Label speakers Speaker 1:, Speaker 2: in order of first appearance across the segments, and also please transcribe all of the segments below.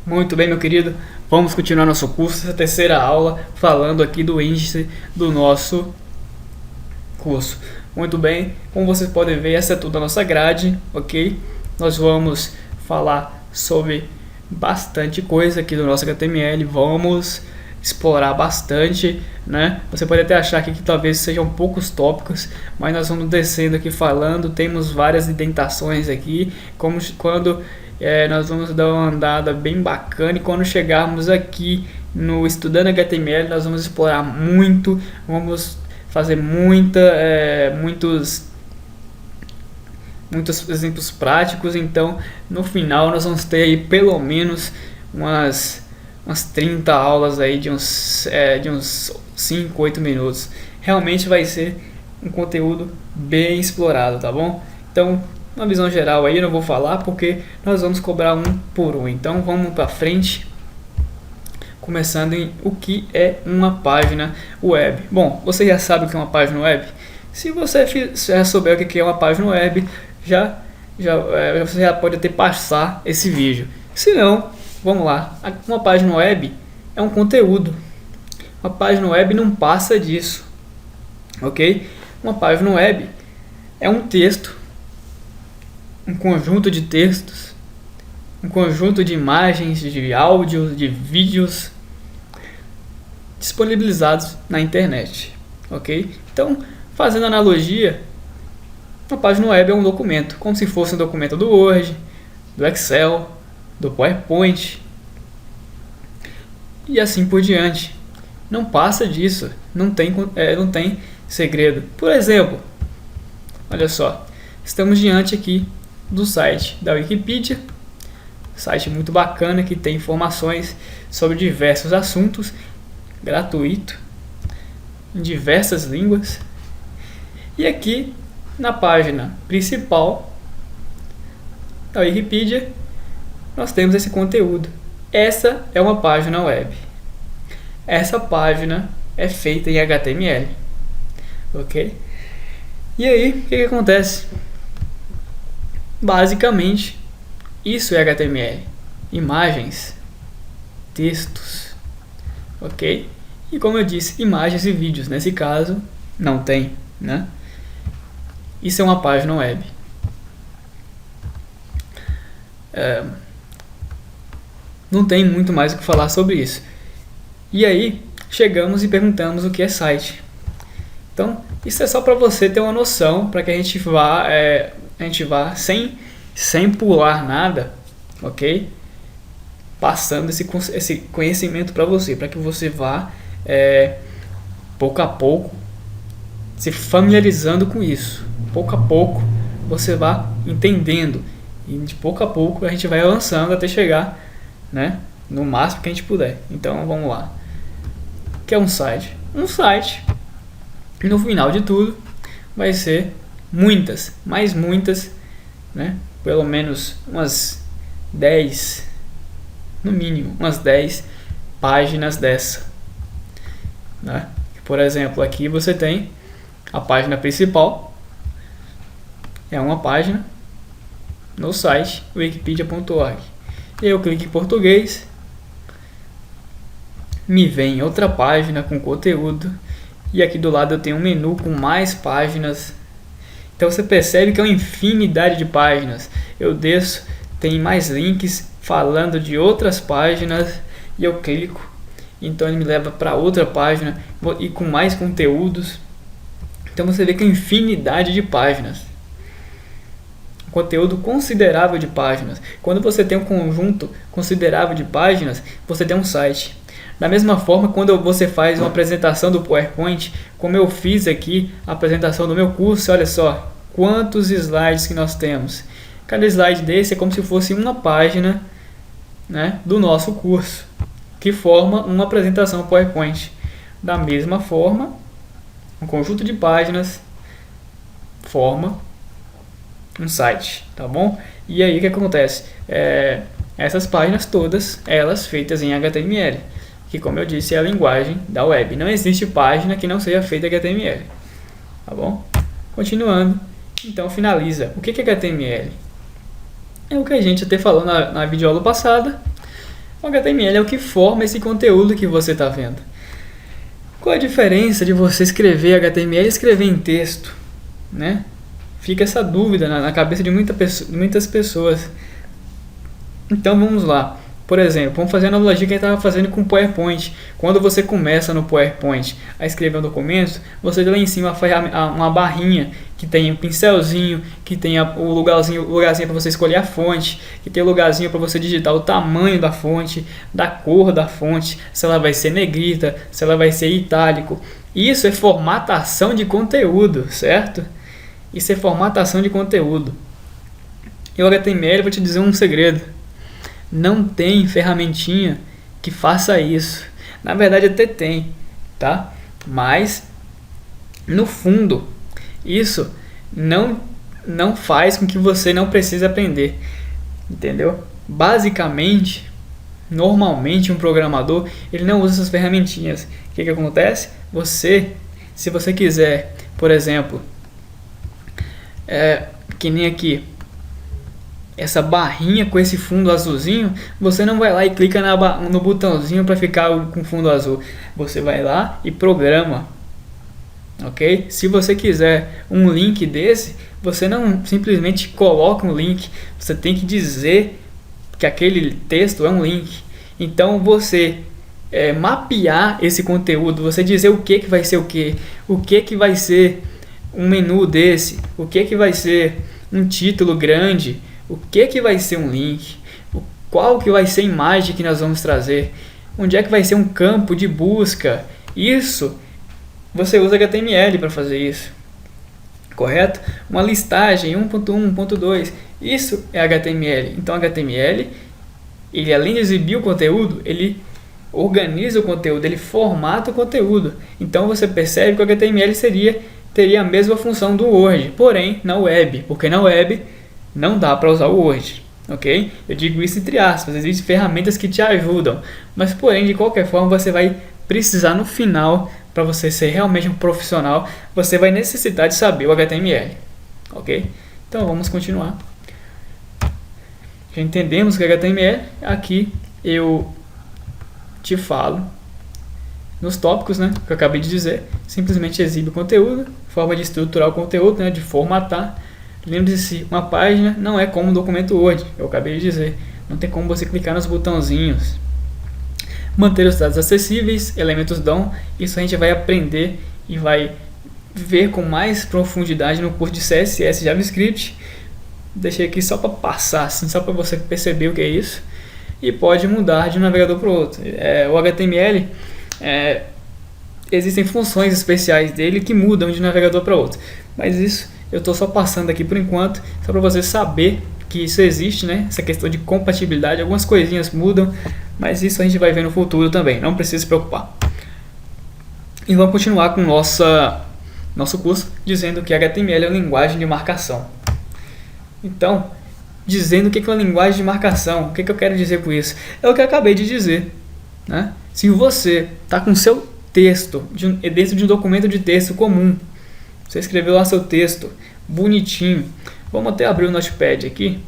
Speaker 1: Muito bem, meu querido. Vamos continuar nosso curso, essa terceira aula, falando aqui do índice do nosso curso. Muito bem, como vocês podem ver, essa é toda a nossa grade, ok? Nós vamos falar sobre bastante coisa aqui do nosso HTML, vamos explorar bastante, né? Você pode até achar aqui que talvez sejam poucos tópicos, mas nós vamos descendo aqui falando, temos várias indentações aqui, como quando nós vamos dar uma andada bem bacana, e quando chegarmos aqui no Estudando HTML, nós vamos explorar muito, vamos fazer muitos exemplos práticos. Então no final nós vamos ter aí pelo menos umas 30 aulas aí de uns 5, 8 minutos. Realmente vai ser um conteúdo bem explorado, tá bom? Então, uma visão geral aí eu não vou falar porque nós vamos cobrar um por um. Então vamos para frente, começando em o que é uma página web. Bom, você já sabe o que é uma página web? Se você já souber o que é uma página web, você já pode até passar esse vídeo. Se não, vamos lá. Uma página web é um conteúdo. Uma página web não passa disso, ok? Uma página web é um texto, um conjunto de textos, um conjunto de imagens, de áudios, de vídeos disponibilizados na internet, ok? Então, fazendo analogia, uma página web é um documento, como se fosse um documento do Word, do Excel, do PowerPoint e assim por diante. Não passa disso, não tem segredo. Por exemplo, olha só, estamos diante aqui do site da Wikipedia, site muito bacana que tem informações sobre diversos assuntos, gratuito, em diversas línguas. E aqui na página principal da Wikipedia nós temos esse conteúdo. Essa é uma página web. Essa página é feita em HTML, ok? E aí, o que acontece? Basicamente, isso é HTML. Imagens, textos, ok? E como eu disse, imagens e vídeos. Nesse caso, não tem, né? Isso é uma página web. Não tem muito mais o que falar sobre isso. E aí, chegamos e perguntamos o que é site. Então, isso é só para você ter uma noção, para que a gente vá sem pular nada, ok? Passando esse conhecimento para você, para que você vá pouco a pouco se familiarizando com isso. Pouco a pouco você vá entendendo, e de pouco a pouco a gente vai avançando até chegar, né, no máximo que a gente puder. Então vamos lá. O que é um site? Um site, no final de tudo, vai ser muitas, né, pelo menos umas 10, no mínimo umas 10 páginas dessa, né? Por exemplo, aqui você tem a página principal, é uma página no site wikipedia.org. Eu clico em português, me vem outra página com conteúdo, e aqui do lado eu tenho um menu com mais páginas. Então você percebe que é uma infinidade de páginas. Eu desço, tem mais links falando de outras páginas, e eu clico, então ele me leva para outra página e com mais conteúdos. Então você vê que é uma infinidade de páginas, um conteúdo considerável de páginas. Quando você tem um conjunto considerável de páginas, você tem um site. Da mesma forma, quando você faz uma apresentação do PowerPoint, como eu fiz aqui a apresentação do meu curso, olha só quantos slides que nós temos. Cada slide desse é como se fosse uma página, né, do nosso curso, que forma uma apresentação PowerPoint. Da mesma forma, um conjunto de páginas forma um site, tá bom? E aí o que acontece? Essas páginas todas, elas feitas em HTML, que como eu disse é a linguagem da web. Não existe página que não seja feita em HTML, tá bom? Continuando, então finaliza. O que é HTML? É o que a gente até falou na videoaula passada. O HTML é o que forma esse conteúdo que você está vendo. Qual a diferença de você escrever HTML e escrever em texto, né? Fica essa dúvida na cabeça de muitas pessoas. Então vamos lá. Por exemplo, vamos fazer a analogia que a gente estava fazendo com o PowerPoint. Quando você começa no PowerPoint a escrever um documento, você tem lá em cima uma barrinha que tem um pincelzinho, que tem o lugarzinho para você escolher a fonte, que tem o lugarzinho para você digitar o tamanho da fonte, da cor da fonte, se ela vai ser negrita, se ela vai ser itálico. Isso é formatação de conteúdo, certo? Isso é formatação de conteúdo. E o HTML, vou te dizer um segredo. Não tem ferramentinha que faça isso. Na verdade até tem, tá? Mas no fundo isso não faz com que você não precise aprender, entendeu? Basicamente, normalmente um programador ele não usa essas ferramentinhas. O que acontece? Se você quiser, por exemplo, que nem aqui, essa barrinha com esse fundo azulzinho, você não vai lá e clica no botãozinho para ficar com fundo azul. Você vai lá e programa, ok? Se você quiser um link desse, você não simplesmente coloca um link, você tem que dizer que aquele texto é um link. Então você mapear esse conteúdo, você dizer o que vai ser o que vai ser um menu desse, o que vai ser um título grande, o que vai ser um link, qual que vai ser a imagem que nós vamos trazer, onde é que vai ser um campo de busca. Isso, você usa HTML para fazer isso, correto? Uma listagem 1.1, 1.2, isso é HTML. Então HTML, ele além de exibir o conteúdo, ele organiza o conteúdo, ele formata o conteúdo. Então você percebe que o HTML teria a mesma função do Word, porém na web, porque na web não dá para usar o Word, ok? Eu digo isso entre aspas, existem ferramentas que te ajudam, mas porém de qualquer forma você vai precisar no final, para você ser realmente um profissional, você vai necessitar de saber o HTML, ok? Então vamos continuar. Já entendemos que é HTML, aqui eu te falo nos tópicos, né, que eu acabei de dizer, simplesmente exibe o conteúdo, forma de estruturar o conteúdo, né, de formatar. Lembre-se, uma página não é como um documento Word, eu acabei de dizer. Não tem como você clicar nos botãozinhos. Manter os dados acessíveis, elementos DOM, isso a gente vai aprender e vai ver com mais profundidade no curso de CSS JavaScript. Deixei aqui só para passar, assim, só para você perceber o que é isso. E pode mudar de um navegador para o outro. O HTML, existem funções especiais dele que mudam de um navegador para outro. Mas isso eu estou só passando aqui por enquanto, só para você saber que isso existe, né? Essa questão de compatibilidade, algumas coisinhas mudam, mas isso a gente vai ver no futuro também, não precisa se preocupar. E vamos continuar com nosso curso, dizendo que HTML é uma linguagem de marcação. Então, dizendo o que é uma linguagem de marcação, o que eu quero dizer com isso? É o que eu acabei de dizer, né? Se você está com seu texto dentro de um documento de texto comum, você escreveu lá seu texto, bonitinho. Vamos até abrir o Notepad aqui.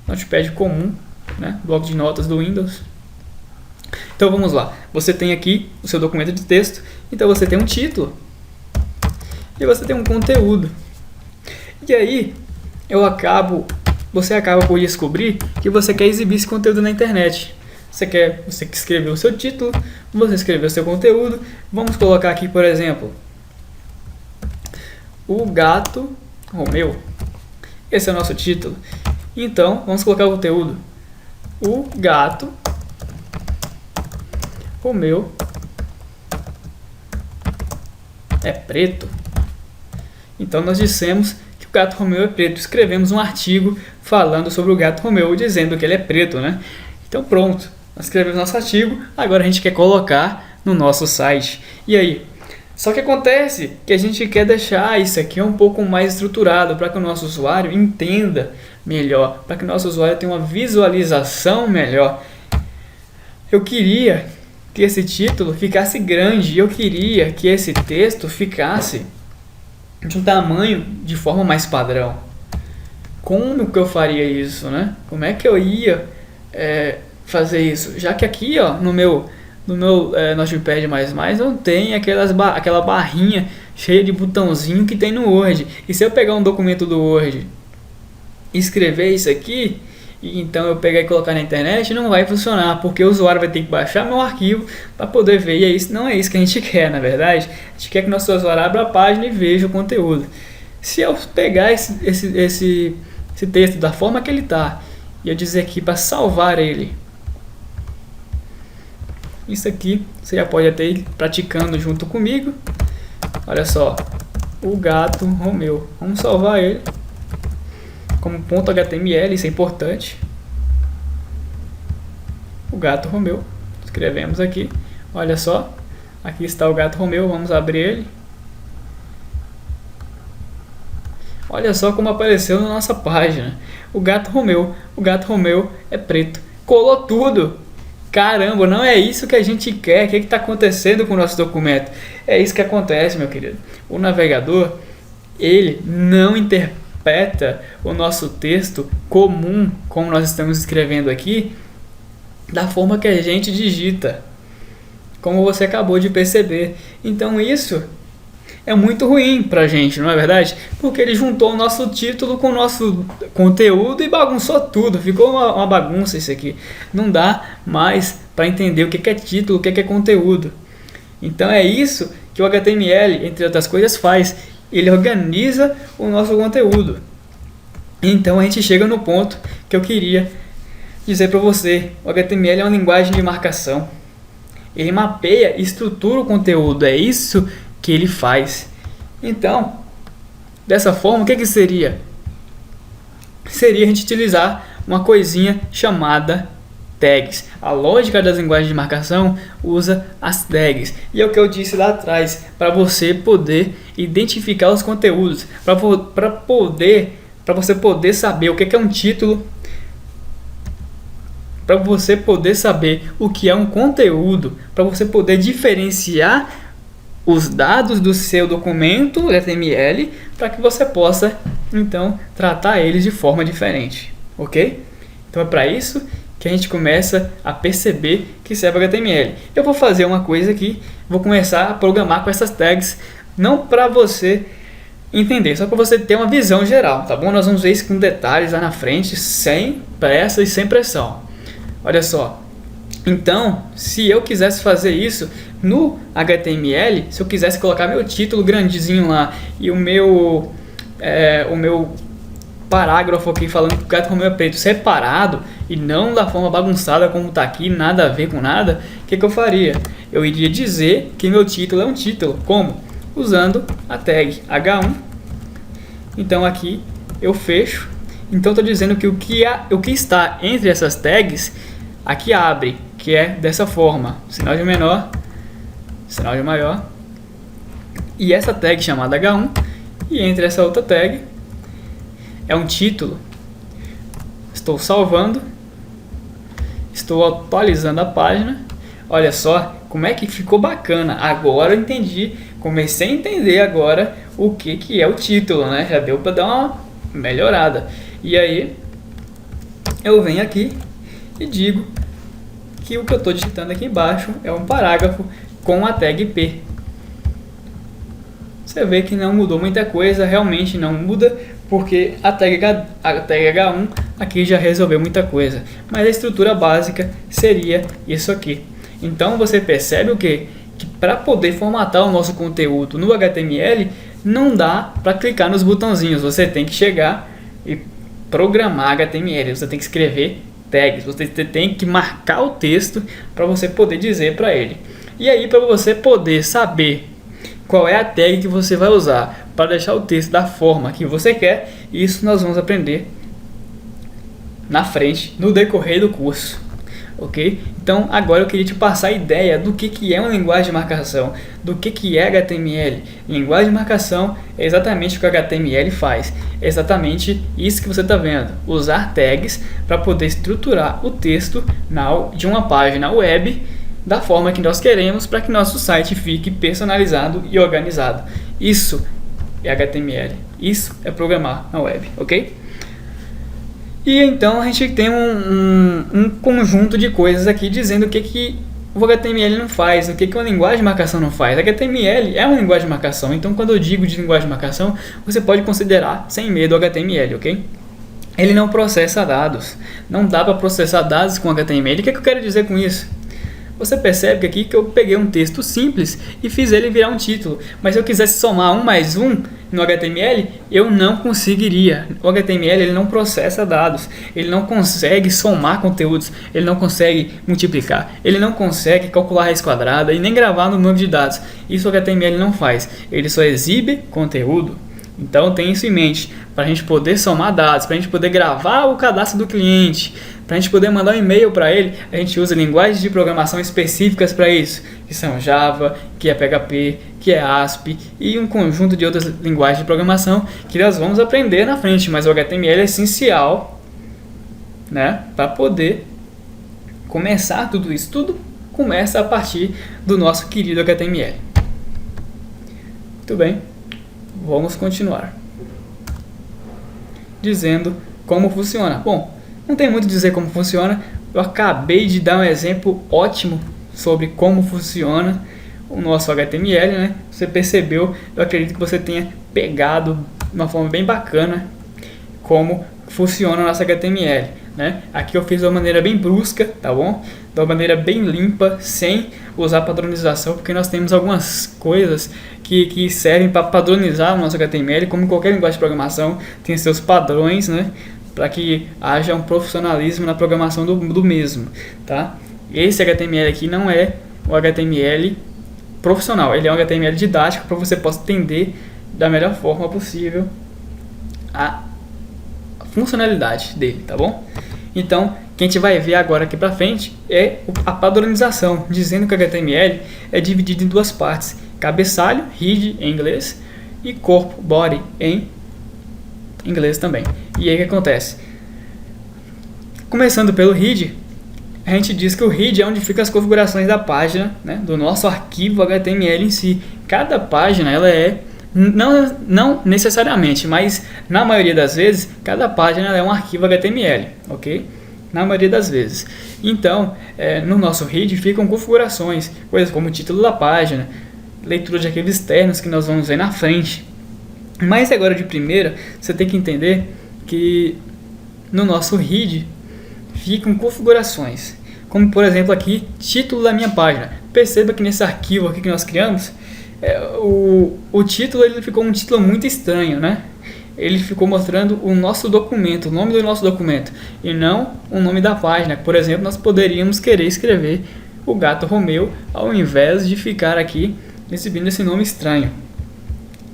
Speaker 1: Notepad comum, né? Bloco de notas do Windows. Então vamos lá. Você tem aqui o seu documento de texto. Então você tem um título. E você tem um conteúdo. E aí, você acaba por descobrir que você quer exibir esse conteúdo na internet. Você escreveu o seu título, você escreveu o seu conteúdo. Vamos colocar aqui, por exemplo, o gato Romeu. Esse é o nosso título. Então, vamos colocar o conteúdo. O gato Romeu é preto. Então, nós dissemos que o gato Romeu é preto. Escrevemos um artigo falando sobre o gato Romeu, dizendo que ele é preto, né? Então, pronto. Nós escrevemos nosso artigo. Agora a gente quer colocar no nosso site. E aí? Só que acontece que a gente quer deixar isso aqui um pouco mais estruturado para que o nosso usuário entenda melhor, para que o nosso usuário tenha uma visualização melhor. Eu queria que esse título ficasse grande, eu queria que esse texto ficasse de um tamanho de forma mais padrão. Como que eu faria isso, né? Como é que eu ia fazer isso? Já que aqui, ó, no meu Notepad++, não tem aquela barrinha cheia de botãozinho que tem no Word. E se eu pegar um documento do Word e escrever isso aqui, e então eu pegar e colocar na internet, não vai funcionar, porque o usuário vai ter que baixar meu arquivo para poder ver, e é isso, não é isso que a gente quer, na verdade. A gente quer que o nosso usuário abra a página e veja o conteúdo. Se eu pegar esse texto da forma que ele está, e eu dizer aqui para salvar ele, isso aqui você já pode até ir praticando junto comigo. Olha só, o gato Romeu, vamos salvar ele como .html, isso é importante. O gato Romeu, escrevemos aqui, olha só, aqui está o gato Romeu, vamos abrir ele. Olha só como apareceu na nossa página, o gato Romeu é preto, colou tudo. Caramba, não é isso que a gente quer. O que está acontecendo com o nosso documento? É isso que acontece, meu querido. O navegador, ele não interpreta o nosso texto comum, como nós estamos escrevendo aqui, da forma que a gente digita, como você acabou de perceber. Então isso é muito ruim pra gente, não é verdade? Porque ele juntou o nosso título com o nosso conteúdo e bagunçou tudo. Ficou uma bagunça isso aqui. Não dá mais para entender o que é título, o que é conteúdo. Então é isso que o HTML, entre outras coisas, faz. Ele organiza o nosso conteúdo. Então a gente chega no ponto que eu queria dizer para você. O HTML é uma linguagem de marcação. Ele mapeia e estrutura o conteúdo. É isso que ele faz. Então, dessa forma, o que seria? Seria a gente utilizar uma coisinha chamada tags. A lógica das linguagens de marcação usa as tags. E é o que eu disse lá atrás, para você poder identificar os conteúdos, para você poder saber o que é um título, para você poder saber o que é um conteúdo, para você poder diferenciar os dados do seu documento HTML, para que você possa então tratar eles de forma diferente, ok? Então é para isso que a gente começa a perceber que serve o HTML. Eu vou fazer uma coisa aqui, vou começar a programar com essas tags, não para você entender, só para você ter uma visão geral, tá bom? Nós vamos ver isso com detalhes lá na frente, sem pressa e sem pressão. Olha só. Então, se eu quisesse fazer isso no HTML, se eu quisesse colocar meu título grandezinho lá e o meu parágrafo aqui falando que o gato Romeu é preto separado e não da forma bagunçada como está aqui, nada a ver com nada, o que eu faria? Eu iria dizer que meu título é um título, como? Usando a tag H1. Então aqui eu fecho. Então estou dizendo que o que está entre essas tags aqui abre, que é dessa forma, sinal de menor, sinal de maior, e essa tag chamada H1, e entre essa outra tag é um título. Estou salvando, estou atualizando a página. Olha só como é que ficou bacana. Agora eu entendi, comecei a entender agora o que é o título, né? Já deu para dar uma melhorada. E aí eu venho aqui e digo que o que eu estou digitando aqui embaixo é um parágrafo com a tag P. Você vê que não mudou muita coisa, realmente não muda, porque a tag H1 aqui já resolveu muita coisa. Mas a estrutura básica seria isso aqui. Então você percebe o quê? Que para poder formatar o nosso conteúdo no HTML, não dá para clicar nos botãozinhos. Você tem que chegar e programar HTML, você tem que escrever tags, você tem que marcar o texto para você poder dizer para ele. E aí, para você poder saber qual é a tag que você vai usar para deixar o texto da forma que você quer, isso nós vamos aprender na frente, no decorrer do curso, ok? Então agora eu queria te passar a ideia do que é uma linguagem de marcação, do que é HTML. Linguagem de marcação é exatamente o que o HTML faz, é exatamente isso que você está vendo, usar tags para poder estruturar o texto de uma página web da forma que nós queremos, para que nosso site fique personalizado e organizado. Isso é HTML, isso é programar na web, ok? E então a gente tem um conjunto de coisas aqui dizendo o que o HTML não faz, o que uma linguagem de marcação não faz. HTML é uma linguagem de marcação, então quando eu digo de linguagem de marcação, você pode considerar sem medo o HTML, ok? Ele não processa dados, não dá para processar dados com HTML. O que eu quero dizer com isso? Você percebe aqui que eu peguei um texto simples e fiz ele virar um título, mas se eu quisesse somar 1 mais 1 no HTML, eu não conseguiria. O HTML ele não processa dados, ele não consegue somar conteúdos, ele não consegue multiplicar, ele não consegue calcular a raiz quadrada e nem gravar no banco de dados. Isso o HTML não faz, ele só exibe conteúdo. Então tem isso em mente, para a gente poder somar dados, para a gente poder gravar o cadastro do cliente, para a gente poder mandar um e-mail para ele, a gente usa linguagens de programação específicas para isso, que são Java, que é PHP, que é ASP e um conjunto de outras linguagens de programação que nós vamos aprender na frente, mas o HTML é essencial, né, para poder começar tudo isso. Tudo começa a partir do nosso querido HTML. Muito bem, vamos continuar dizendo como funciona. Bom, não tem muito a dizer como funciona, eu acabei de dar um exemplo ótimo sobre como funciona o nosso HTML, né? Você percebeu, eu acredito que você tenha pegado de uma forma bem bacana como funciona o nosso HTML, né? Aqui eu fiz de uma maneira bem brusca, tá bom? De uma maneira bem limpa, sem usar padronização, porque nós temos algumas coisas que servem para padronizar o nosso HTML, como em qualquer linguagem de programação, tem seus padrões, né? Para que haja um profissionalismo na programação do mesmo, tá? Esse HTML aqui não é o HTML profissional, ele é um HTML didático para você possa entender da melhor forma possível a funcionalidade dele, tá bom? Então, o que a gente vai ver agora aqui para frente é a padronização, dizendo que o HTML é dividido em duas partes: cabeçalho, head em inglês, e corpo, body em inglês também. E aí o que acontece? Começando pelo head, a gente diz que o head é onde ficam as configurações da página, né, do nosso arquivo HTML em si. Cada página ela é, não necessariamente, mas na maioria das vezes, cada página é um arquivo HTML, ok? Na maioria das vezes. Então, no nosso head ficam configurações, coisas como o título da página, leitura de arquivos externos que nós vamos ver na frente. Mas agora de primeira, você tem que entender que no nosso head ficam configurações, como por exemplo aqui, título da minha página. Perceba que nesse arquivo aqui que nós criamos, o título ele ficou um título muito estranho, né? Ele ficou mostrando o nosso documento, o nome do nosso documento, e não o nome da página. Por exemplo, nós poderíamos querer escrever o gato Romeu, ao invés de ficar aqui exibindo esse nome estranho.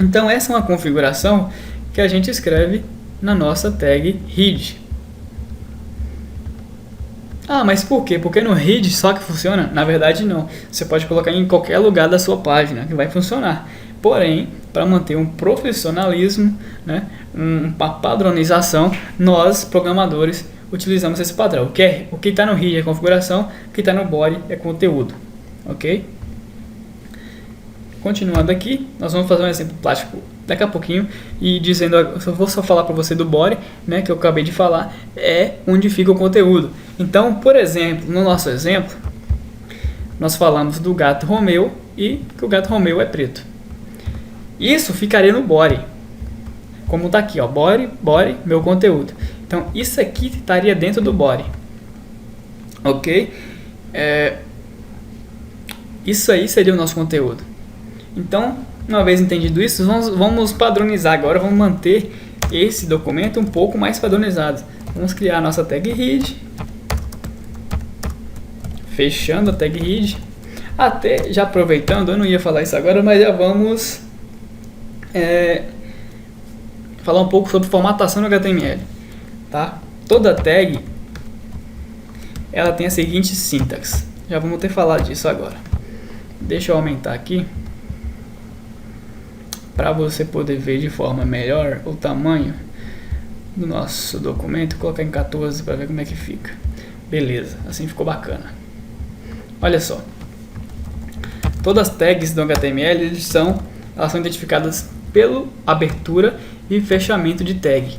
Speaker 1: Então essa é uma configuração que a gente escreve na nossa tag head. Ah, mas por quê? Porque no head só que funciona? Na verdade não. Você pode colocar em qualquer lugar da sua página que vai funcionar. Porém, para manter um profissionalismo, né, uma padronização, nós, programadores, utilizamos esse padrão. O que está no head é configuração, o que está no body é conteúdo. Ok? Continuando aqui, nós vamos fazer um exemplo prático daqui a pouquinho, e dizendo, eu vou só falar para você do body, né, que eu acabei de falar, é onde fica o conteúdo. Então, por exemplo, no nosso exemplo, nós falamos do gato Romeu e que o gato Romeu é preto. Isso ficaria no body, como está aqui, ó, body, meu conteúdo. Então, isso aqui estaria dentro do body, ok? Isso aí seria o nosso conteúdo. Então, uma vez entendido isso, vamos padronizar agora, vamos manter esse documento um pouco mais padronizado. Vamos criar a nossa tag head, fechando a tag head. Até já aproveitando, eu não ia falar isso agora, mas já vamos falar um pouco sobre formatação no HTML, tá? Toda tag ela tem a seguinte sintaxe. Já vamos ter falado disso agora. Deixa eu aumentar aqui para você poder ver de forma melhor o tamanho do nosso documento. Vou colocar em 14 para ver como é que fica. Beleza, assim ficou bacana. Olha só, todas as tags do HTML elas são identificadas pela abertura e fechamento de tag.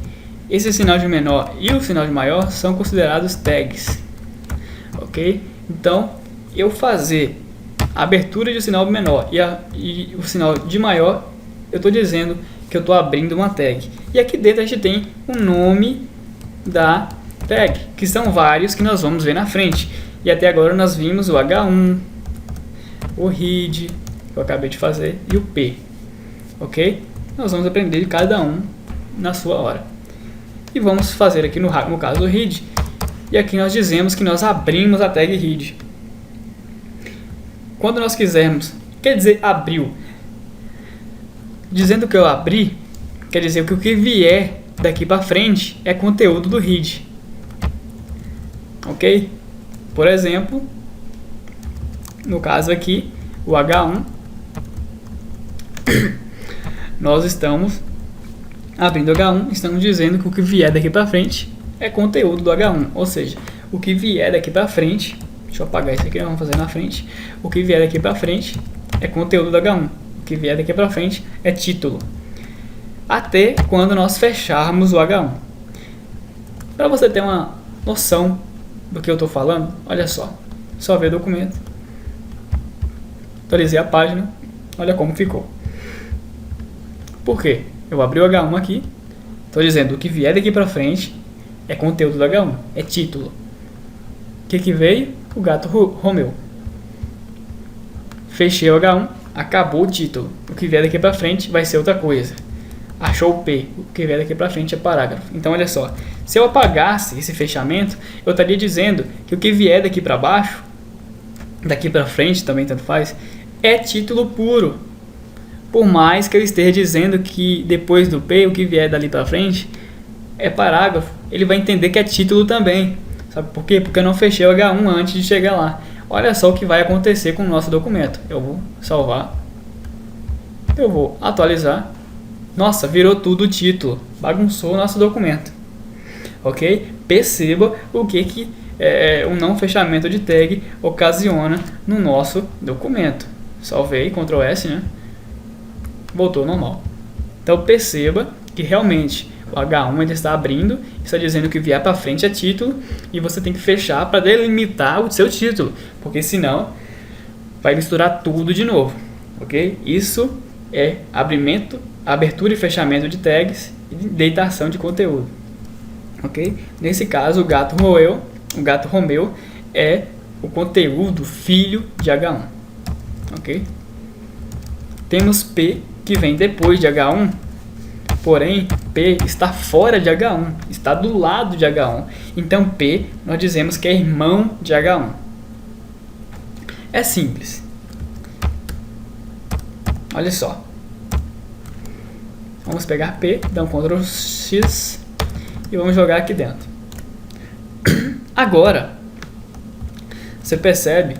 Speaker 1: Esse sinal de menor e o sinal de maior são considerados tags, ok? Então, eu fazer a abertura de um sinal menor e o sinal de maior, eu estou dizendo que eu estou abrindo uma tag. E aqui dentro a gente tem o nome da tag, que são vários que nós vamos ver na frente. E até agora nós vimos o H1, o read, que eu acabei de fazer, e o P, ok? Nós vamos aprender cada um na sua hora. E vamos fazer aqui no caso o read, e aqui nós dizemos que nós abrimos a tag read. Quando nós quisermos, quer dizer abriu, dizendo que eu abri, quer dizer que o que vier daqui para frente é conteúdo do read, ok? Por exemplo, no caso aqui, o H1, nós estamos abrindo o H1, estamos dizendo que o que vier daqui para frente é conteúdo do H1, ou seja, o que vier daqui para frente, deixa eu apagar isso aqui, nós vamos fazer na frente, o que vier daqui para frente é conteúdo do H1, o que vier daqui para frente é título, até quando nós fecharmos o H1. Para você ter uma noção do que eu estou falando, olha só ver o documento, atualizei a página, olha como ficou. Por quê? Eu abri o H1 aqui, estou dizendo o que vier daqui para frente é conteúdo do H1, é título. O que veio? O gato Romeu. Fechei o H1, acabou o título. O que vier daqui para frente vai ser outra coisa. Achou o P, o que vier daqui para frente é parágrafo. Então olha só, se eu apagasse esse fechamento, eu estaria dizendo que o que vier daqui para baixo, daqui para frente também tanto faz, é título puro. Por mais que eu esteja dizendo que depois do P, o que vier dali para frente é parágrafo, ele vai entender que é título também. Sabe por quê? Porque eu não fechei o H1 antes de chegar lá. Olha só o que vai acontecer com o nosso documento. Eu vou salvar, eu vou atualizar. Nossa, virou tudo título, bagunçou o nosso documento, ok? Perceba o que um não fechamento de tag ocasiona no nosso documento. Salvei, Ctrl S, né? Voltou ao normal. Então perceba que realmente o H1 ele está abrindo, está dizendo que vier para frente é título, e você tem que fechar para delimitar o seu título, porque senão vai misturar tudo de novo, ok? Isso é abertura e fechamento de tags e deitação de conteúdo, ok? Nesse caso, o gato Romeu é o conteúdo filho de H1, ok? Temos P, que vem depois de H1, porém P está fora de H1, está do lado de H1, então P nós dizemos que é irmão de H1. É simples, olha só. Vamos pegar P, dar um Ctrl X e vamos jogar aqui dentro. Agora, você percebe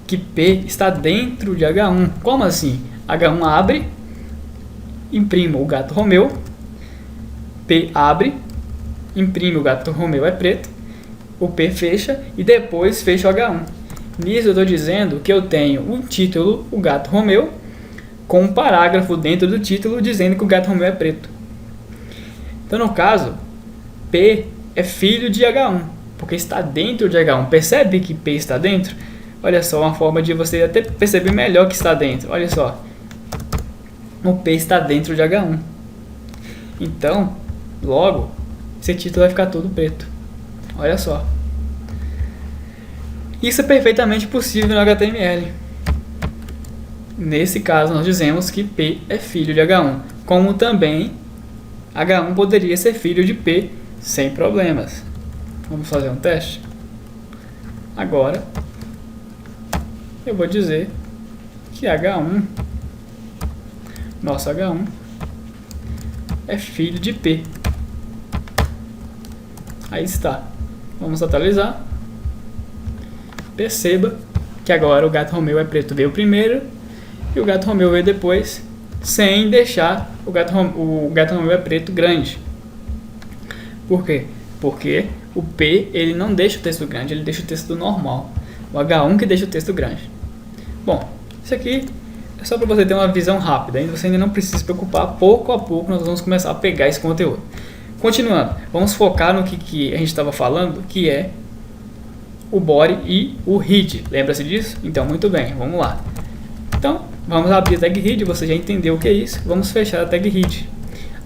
Speaker 1: que P está dentro de H1. Como assim? H1 abre, imprimo o gato Romeu, P abre, imprime o gato Romeu é preto, o P fecha e depois fecha o H1. Nisso eu estou dizendo que eu tenho o título, o gato Romeu, com um parágrafo dentro do título dizendo que o gato Romeu é preto. Então, no caso, P é filho de H1, porque está dentro de H1. Percebe que P está dentro? Olha só, uma forma de você até perceber melhor que está dentro. Olha só, o P está dentro de H1. Então, logo, esse título vai ficar todo preto. Olha só. Isso é perfeitamente possível no HTML. Nesse caso, nós dizemos que P é filho de H1, como também H1 poderia ser filho de P sem problemas. Vamos fazer um teste? Agora, eu vou dizer que H1, nosso H1, é filho de P. Aí está. Vamos atualizar. Perceba que agora o gato Romeu é preto veio primeiro e o gato Romeu veio depois, sem deixar o gato Romeu é preto grande. Por quê? Porque o P ele não deixa o texto grande, ele deixa o texto normal. O H1 que deixa o texto grande. Bom, isso aqui é só para você ter uma visão rápida. Você ainda não precisa se preocupar. Pouco a pouco nós vamos começar a pegar esse conteúdo. Continuando, vamos focar no que a gente estava falando, que é o body e o head. Lembra-se disso? Então, muito bem, vamos lá. Então, vamos abrir a tag head, você já entendeu o que é isso. Vamos fechar a tag head.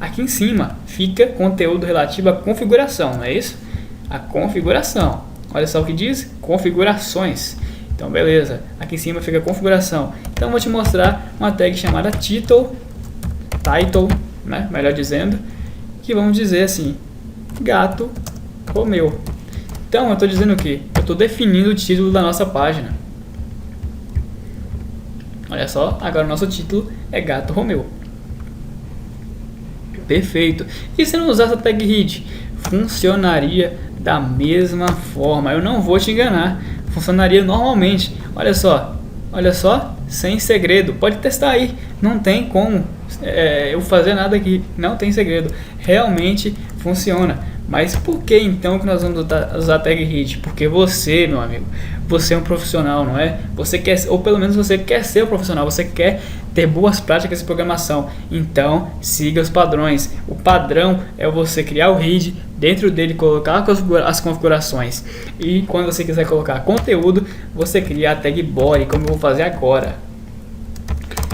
Speaker 1: Aqui em cima fica conteúdo relativo à configuração, não é isso? A configuração. Olha só o que diz, configurações. Então, beleza. Aqui em cima fica a configuração. Então, eu vou te mostrar uma tag chamada title, né? Melhor dizendo, que vamos dizer assim, gato Romeu. Então, eu estou dizendo o quê? Eu estou definindo o título da nossa página. Olha só, agora o nosso título é Gato Romeu. Perfeito. E se não usar essa tag head? Funcionaria da mesma forma. Eu não vou te enganar. Funcionaria normalmente. Olha só, sem segredo. Pode testar aí. Não tem como eu fazer nada aqui. Não tem segredo. Realmente funciona. Mas por que então que nós vamos usar tag head? Porque você, meu amigo, você é um profissional, não é? Você quer, ou pelo menos você quer ser um profissional, você quer ter boas práticas de programação. Então, siga os padrões. O padrão é você criar o head, dentro dele colocar as configurações. E quando você quiser colocar conteúdo, você cria a tag body, como eu vou fazer agora.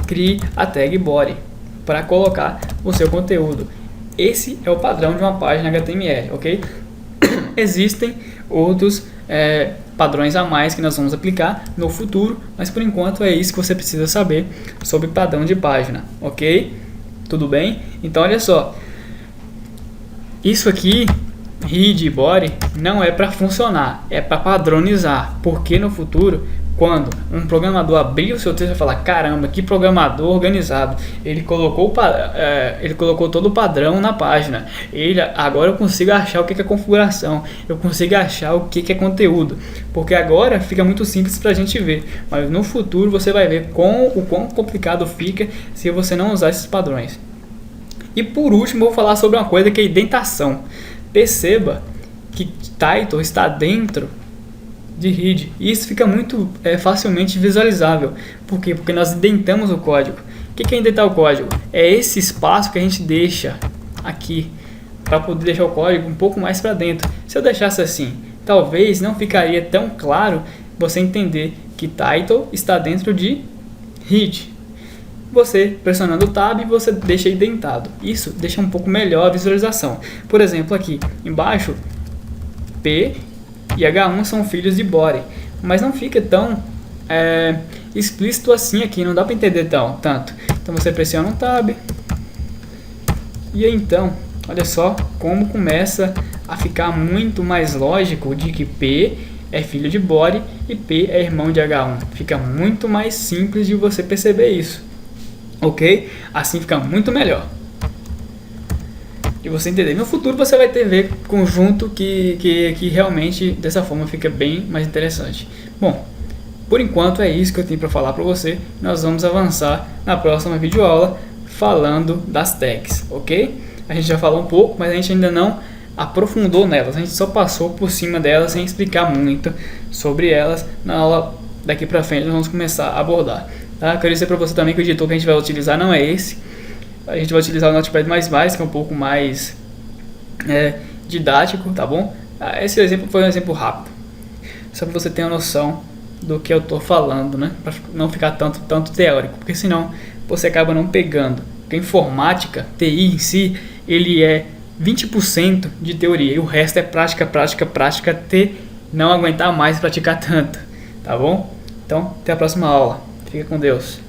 Speaker 1: Crie a tag body para colocar o seu conteúdo. Esse é o padrão de uma página HTML, ok? Existem outros padrões a mais que nós vamos aplicar no futuro, mas por enquanto é isso que você precisa saber sobre padrão de página, ok? Tudo bem? Então olha só, isso aqui, head e body, não é para funcionar, é para padronizar, porque no futuro, quando um programador abrir o seu texto e falar, caramba, que programador organizado, ele colocou todo o padrão na página, agora eu consigo achar o que é configuração, eu consigo achar o que é conteúdo, porque agora fica muito simples para a gente ver, mas no futuro você vai ver o quão complicado fica se você não usar esses padrões. E por último, eu vou falar sobre uma coisa que é indentação. Perceba que title está dentro de head. E isso fica muito facilmente visualizável. Por quê? Porque nós indentamos o código. O que é indentar o código? É esse espaço que a gente deixa aqui para poder deixar o código um pouco mais para dentro. Se eu deixasse assim, talvez não ficaria tão claro você entender que title está dentro de head. Você pressionando o Tab, você deixa indentado. Isso deixa um pouco melhor a visualização. Por exemplo, aqui embaixo, P e H1 são filhos de body, mas não fica tão explícito assim aqui, não dá para entender tanto. Então você pressiona o Tab e aí, então, olha só como começa a ficar muito mais lógico de que P é filho de body e P é irmão de H1. Fica muito mais simples de você perceber isso. Ok? Assim fica muito melhor. E você entender. No futuro você vai ter ver conjunto que realmente dessa forma fica bem mais interessante. Bom, por enquanto é isso que eu tenho para falar para você. Nós vamos avançar na próxima videoaula falando das tags, ok? A gente já falou um pouco, mas a gente ainda não aprofundou nelas. A gente só passou por cima delas sem explicar muito sobre elas. Na aula daqui para frente nós vamos começar a abordar. Tá? Quero dizer para você também que o editor que a gente vai utilizar não é esse. A gente vai utilizar o Notepad++, que é um pouco mais didático, tá bom? Esse exemplo foi um exemplo rápido, só para você ter uma noção do que eu estou falando, né? Para não ficar tanto teórico, porque senão você acaba não pegando. Porque a informática, TI em si, ele é 20% de teoria e o resto é prática, até não aguentar mais praticar tanto, tá bom? Então, até a próxima aula. Fica com Deus.